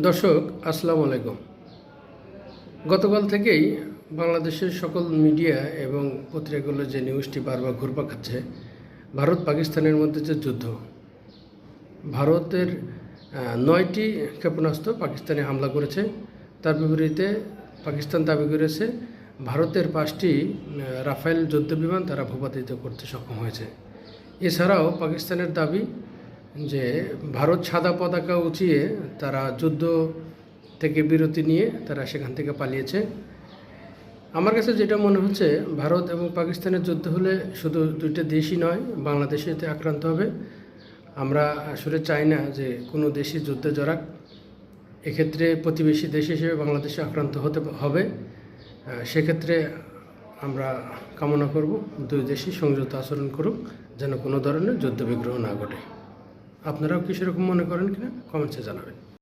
দর্শক আসসালামু আলাইকুম। গতকাল থেকেই বাংলাদেশের সকল মিডিয়া এবং পত্রিকাগুলো যে নিউজটি বারবার ঘুরপাক খাচ্ছে, ভারত পাকিস্তানের মধ্যে যে যুদ্ধ, ভারতের 9টি ক্ষেপণাস্ত্র পাকিস্তানে হামলা করেছে। তার বিপরীতে পাকিস্তান দাবি করেছে ভারতের 5টি রাফায়েল যুদ্ধবিমান তারা ভূপাতিত করতে সক্ষম হয়েছে। এছাড়াও পাকিস্তানের দাবি যে ভারত সাদা পতাকা উঁচিয়ে তারা যুদ্ধ থেকে বিরতি নিয়ে তারা সেখান থেকে পালিয়েছে। আমার কাছে যেটা মনে হচ্ছে, ভারত এবং পাকিস্তানের যুদ্ধ হলে শুধু দুইটা দেশই নয়, বাংলাদেশে এতে আক্রান্ত হবে। আমরা আসলে চাই না যে কোনো দেশই যুদ্ধে জড়াক। এক্ষেত্রে প্রতিবেশী দেশ হিসেবে বাংলাদেশে আক্রান্ত হতে হবে। সেক্ষেত্রে আমরা কামনা করব দুই দেশই সংযত আচরণ করুক, যেন কোনো ধরনের যুদ্ধ বিগ্রহ না ঘটে। আপনারাও কি সেরকম মনে করেন কিনা কমেন্টসে জানাবেন।